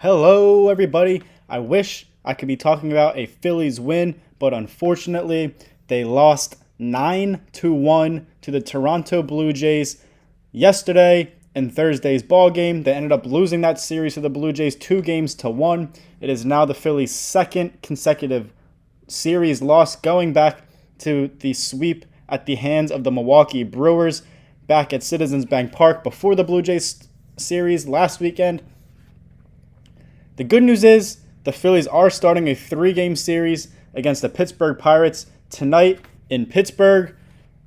Hello, everybody. I wish I could be talking about a Phillies win, but unfortunately, they lost 9-1 to the Toronto Blue Jays yesterday in Thursday's ball game. They ended up losing that series to the Blue Jays 2-1. It is now the Phillies' second consecutive series loss, going back to the sweep at the hands of the Milwaukee Brewers back at Citizens Bank Park before the Blue Jays series last weekend. The good news is the Phillies are starting a 3-game series against the Pittsburgh Pirates tonight in Pittsburgh.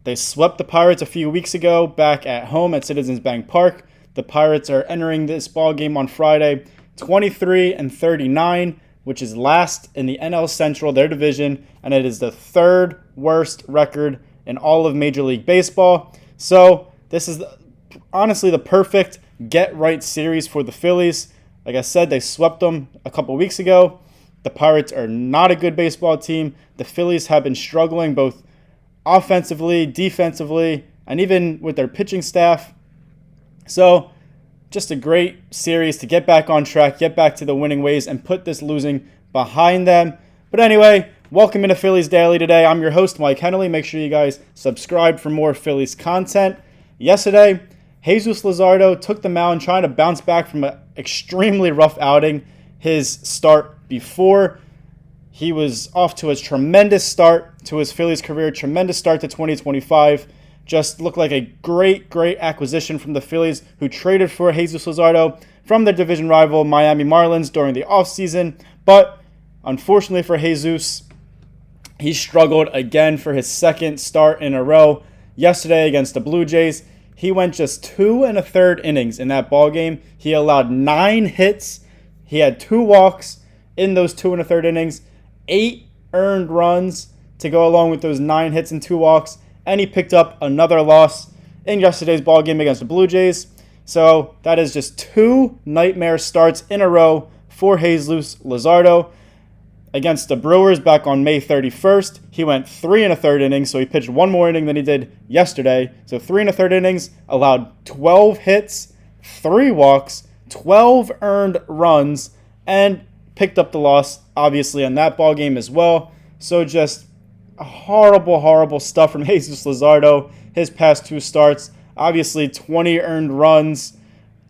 They swept the Pirates a few weeks ago back at home at Citizens Bank Park. The Pirates are entering this ball game on Friday 23-39, which is last in the NL Central, their division, and it is the third worst record in all of Major League Baseball. So this is honestly the perfect get-right series for the Phillies. Like I said, they swept them a couple weeks ago. The Pirates are not a good baseball team. The Phillies have been struggling both offensively, defensively, and even with their pitching staff. So just a great series to get back on track, get back to the winning ways, and put this losing behind them. But anyway, welcome into Phillies Daily today. I'm your host, Mike Hennelly. Make sure you guys subscribe for more Phillies content. Yesterday, Jesus Luzardo took the mound trying to bounce back from an extremely rough outing. His start before, he was off to a tremendous start to his Phillies career, tremendous start to 2025. Just looked like a great acquisition from the Phillies, who traded for Jesus Luzardo from their division rival Miami Marlins during the offseason. But unfortunately for Jesus, he struggled again for his second start in a row yesterday against the Blue Jays. He went just 2 1/3 innings in that ball game. He allowed 9 hits. He had 2 walks in those 2 1/3 innings, 8 earned runs to go along with those 9 hits and 2 walks, and he picked up another loss in yesterday's ball game against the Blue Jays. So that is just 2 nightmare starts in a row for Jesus Luzardo. Against the Brewers back on May 31st, he went 3 1/3 innings, so he pitched 1 more inning than he did yesterday. So 3 1/3 innings, allowed 12 hits, 3 walks, 12 earned runs, and picked up the loss, obviously, on that ball game as well. So just horrible stuff from Jesus Luzardo. His past 2 starts, obviously 20 earned runs,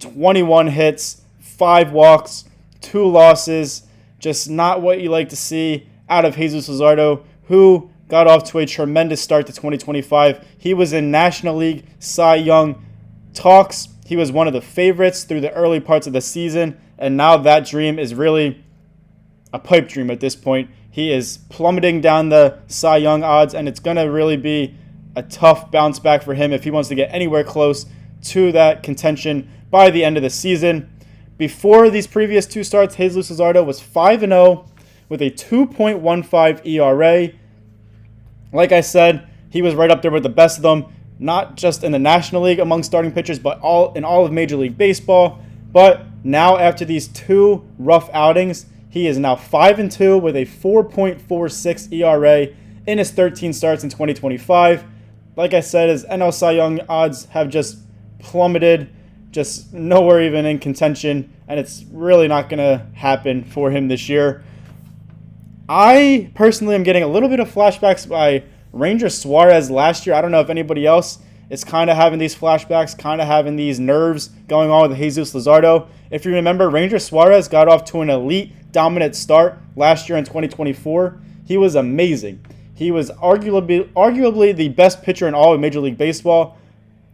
21 hits, 5 walks, 2 losses. Just not what you like to see out of Jesus Luzardo, who got off to a tremendous start to 2025. He was in National League Cy Young talks. He was one of the favorites through the early parts of the season, and now that dream is really a pipe dream at this point. He is plummeting down the Cy Young odds, and it's going to really be a tough bounce back for him if he wants to get anywhere close to that contention by the end of the season. Before these previous 2 starts, Jesus Luzardo was 5-0 with a 2.15 ERA. Like I said, he was right up there with the best of them, not just in the National League among starting pitchers, but in all of Major League Baseball. But now, after these 2 rough outings, he is now 5-2 with a 4.46 ERA in his 13 starts in 2025. Like I said, his NL Cy Young odds have just plummeted, just nowhere even in contention, and it's really not going to happen for him this year. I personally am getting a little bit of flashbacks by Ranger Suarez last year. I don't know if anybody else is kind of having these flashbacks, kind of having these nerves going on with Jesus Luzardo. If you remember, Ranger Suarez got off to an elite dominant start last year in 2024. He was amazing. He was arguably the best pitcher in all of Major League Baseball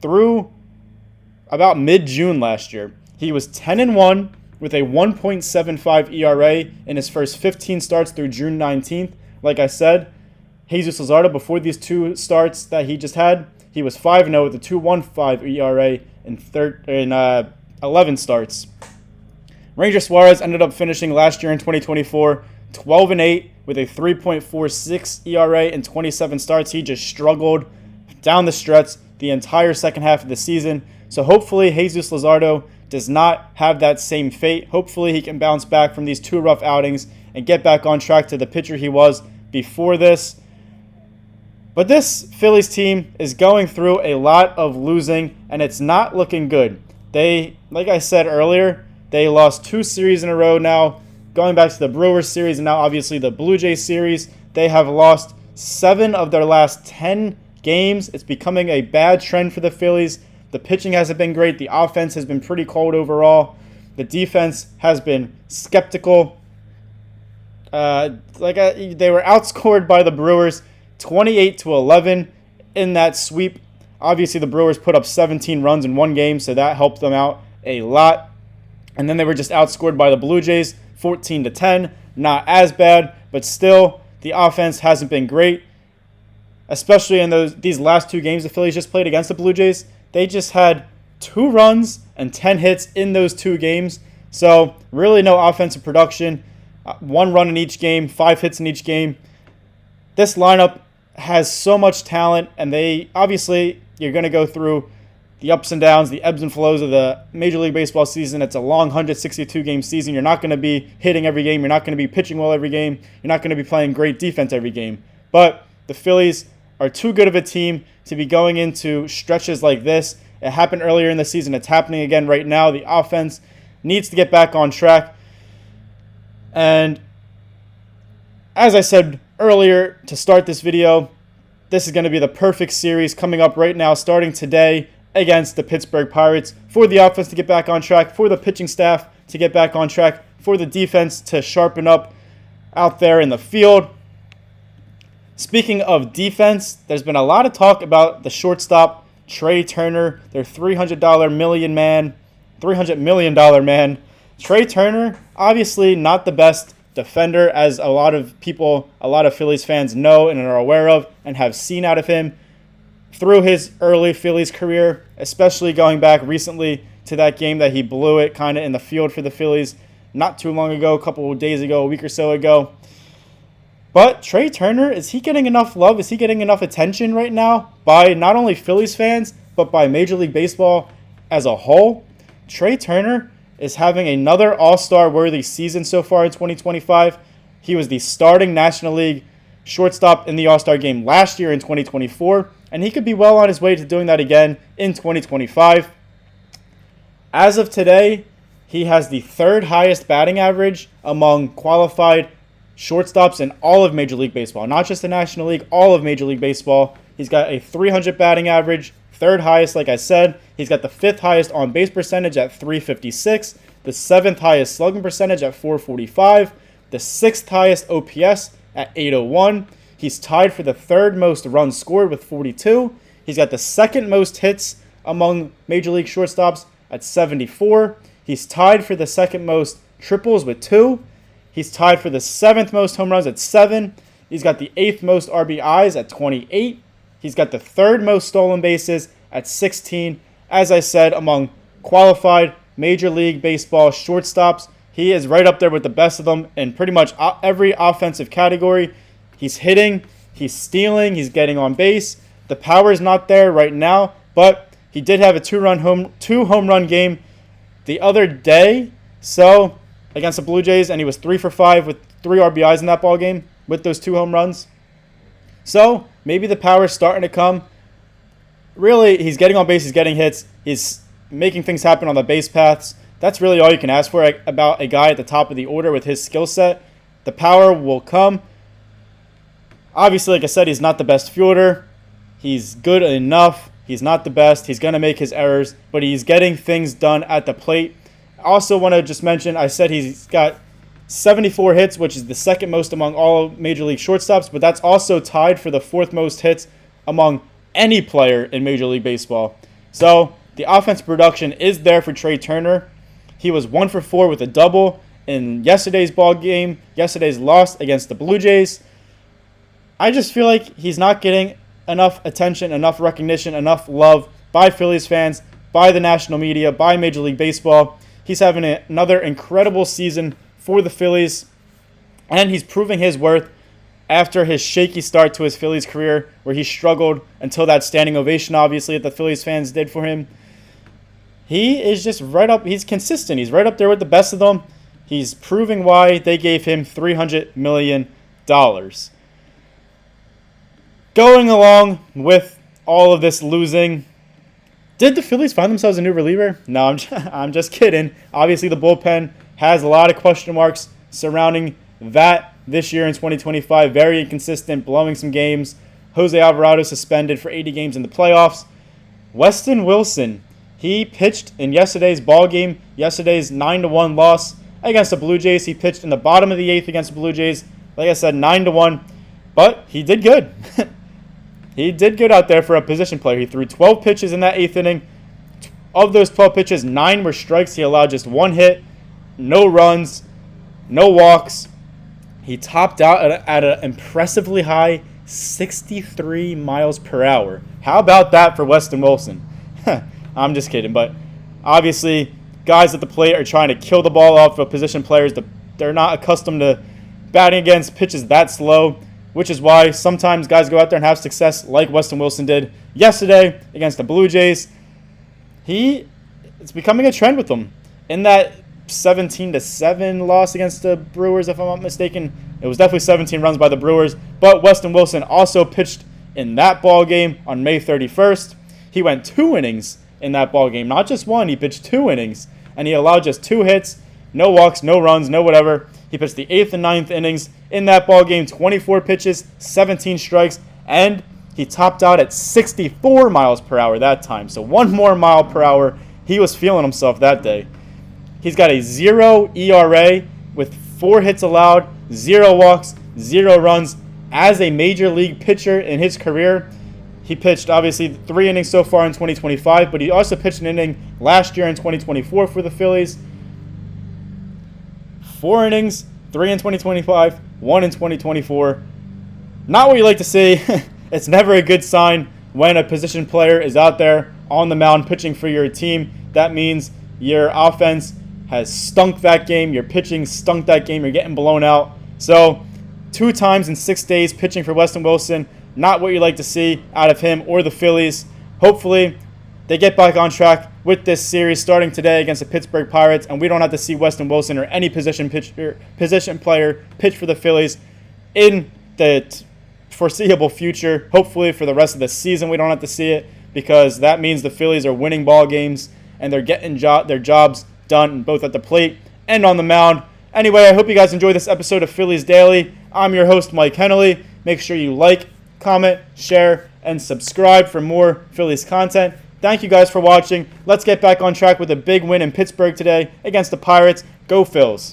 through about mid-June last year. He was 10-1 with a 1.75 ERA in his first 15 starts through June 19th. Like I said, Jesus Luzardo, before these 2 starts that he just had, he was 5-0 with a 2.15 ERA in 11 starts. Ranger Suarez ended up finishing last year in 2024 12-8 with a 3.46 ERA in 27 starts. He just struggled down the stretch the entire second half of the season. So hopefully Jesus Luzardo does not have that same fate. Hopefully he can bounce back from these 2 rough outings and get back on track to the pitcher he was before this. But this Phillies team is going through a lot of losing, and it's not looking good. Like I said earlier, They lost 2 series in a row now, going back to the Brewers series and now obviously the Blue Jays series. They have lost 7 of their last 10 games. It's becoming a bad trend for the Phillies. The pitching hasn't been great. The offense has been pretty cold overall. The defense has been skeptical. They were outscored by the Brewers 28-11 in that sweep. Obviously, the Brewers put up 17 runs in one game, so that helped them out a lot. And then they were just outscored by the Blue Jays 14-10. Not as bad, but still, the offense hasn't been great, especially in these last 2 games the Phillies just played against the Blue Jays. They just had 2 runs and 10 hits in those 2 games. So really no offensive production. 1 run in each game, 5 hits in each game. This lineup has so much talent, and you're going to go through the ups and downs, the ebbs and flows of the Major League Baseball season. It's a long 162-game season. You're not going to be hitting every game. You're not going to be pitching well every game. You're not going to be playing great defense every game. But the Phillies are too good of a team to be going into stretches like this. It happened earlier in the season. It's happening again right now. The offense needs to get back on track. And as I said earlier to start this video, this is going to be the perfect series coming up right now, starting today against the Pittsburgh Pirates, for the offense to get back on track, for the pitching staff to get back on track, for the defense to sharpen up out there in the field. Speaking of defense, there's been a lot of talk about the shortstop, Trey Turner, their $300 million man. Trey Turner, obviously not the best defender, as a lot of Phillies fans know and are aware of and have seen out of him through his early Phillies career, especially going back recently to that game that he blew it kind of in the field for the Phillies not too long ago, a couple of days ago, a week or so ago. But Trey Turner, is he getting enough love? Is he getting enough attention right now by not only Phillies fans, but by Major League Baseball as a whole? Trey Turner is having another all-star worthy season so far in 2025. He was the starting National League shortstop in the All-Star game last year in 2024, and he could be well on his way to doing that again in 2025. As of today, he has the 3rd highest batting average among qualified shortstops in all of Major League Baseball, not just the National League, all of Major League Baseball. He's got a 300 batting average, 3rd highest, like I said. He's got the 5th highest on-base percentage at .356, the 7th highest slugging percentage at .445, the 6th highest OPS at .801. He's tied for the 3rd most runs scored with 42. He's got the 2nd most hits among Major League shortstops at 74. He's tied for the 2nd most triples with 2. He's tied for the 7th most home runs at 7. He's got the 8th most RBIs at 28. He's got the 3rd most stolen bases at 16. As I said, among qualified Major League Baseball shortstops, he is right up there with the best of them in pretty much every offensive category. He's hitting, he's stealing, he's getting on base. The power is not there right now, but he did have a 2 home run game the other day, so against the Blue Jays, and he was 3 for 5 with 3 RBIs in that ball game with those 2 home runs. So maybe the power is starting to come. Really, he's getting on base, he's getting hits, he's making things happen on the base paths. That's really all you can ask for about a guy at the top of the order with his skill set. The power will come. Obviously, like I said, he's not the best fielder. He's good enough. He's not the best. He's going to make his errors, but he's getting things done at the plate. I also want to just mention, I said he's got 74 hits, which is the 2nd most among all Major League shortstops, but that's also tied for the 4th most hits among any player in Major League Baseball. So the offensive production is there for Trey Turner. He was 1 for 4 with a double in yesterday's loss against the Blue Jays. I just feel like he's not getting enough attention, enough recognition, enough love by Phillies fans, by the national media, by Major League Baseball. He's having another incredible season for the Phillies, and he's proving his worth after his shaky start to his Phillies career, where he struggled until that standing ovation, obviously, that the Phillies fans did for him. He is just right up. He's consistent. He's right up there with the best of them. He's proving why they gave him $300 million. Going along with all of this losing, Did the Phillies find themselves a new reliever? No, I'm just kidding. Obviously, the bullpen has a lot of question marks surrounding that this year in 2025. Very inconsistent, blowing some games. Jose Alvarado suspended for 80 games in the playoffs. Weston Wilson, he pitched in yesterday's ball game, yesterday's 9-1 loss against the Blue Jays. He pitched in the bottom of the eighth against the Blue Jays. Like I said, 9-1, but he did good. He did good out there for a position player. He threw 12 pitches in that eighth inning. Of those 12 pitches, 9 were strikes. He allowed just 1 hit, no runs, no walks. He topped out at an impressively high 63 miles per hour. How about that for Weston Wilson? I'm just kidding, but obviously guys at the plate are trying to kill the ball off of position players. They're not accustomed to batting against pitches that slow, which is why sometimes guys go out there and have success like Weston Wilson did yesterday against the Blue Jays. It's becoming a trend with him. In that 17-7 loss against the Brewers, if I'm not mistaken, it was definitely 17 runs by the Brewers, but Weston Wilson also pitched in that ball game on May 31st. He went 2 innings in that ball game, not just 1. He pitched 2 innings, and he allowed just 2 hits, no walks, no runs, no whatever. He pitched the 8th and 9th innings in that ball game, 24 pitches, 17 strikes, and he topped out at 64 miles per hour that time. So 1 more mile per hour. He was feeling himself that day. He's got a 0 ERA with 4 hits allowed, 0 walks, 0 runs. As a major league pitcher in his career, he pitched obviously 3 innings so far in 2025, but he also pitched an inning last year in 2024 for the Phillies. 4 innings, 3 in 2025, 1 in 2024. Not what you like to see. It's never a good sign when a position player is out there on the mound pitching for your team. That means your offense has stunk that game. Your pitching stunk that game. You're getting blown out. So 2 times in 6 days pitching for Weston Wilson. Not what you like to see out of him or the Phillies. Hopefully they get back on track with this series starting today against the Pittsburgh Pirates, and we don't have to see Weston Wilson or any position player pitch for the Phillies in the foreseeable future. Hopefully for the rest of the season we don't have to see it, because that means the Phillies are winning ball games and they're getting their jobs done both at the plate and on the mound. Anyway, I hope you guys enjoyed this episode of Phillies Daily. I'm your host, Mike Hennelly. Make sure you like, comment, share, and subscribe for more Phillies content. Thank you guys for watching. Let's get back on track with a big win in Pittsburgh today against the Pirates. Go Phils.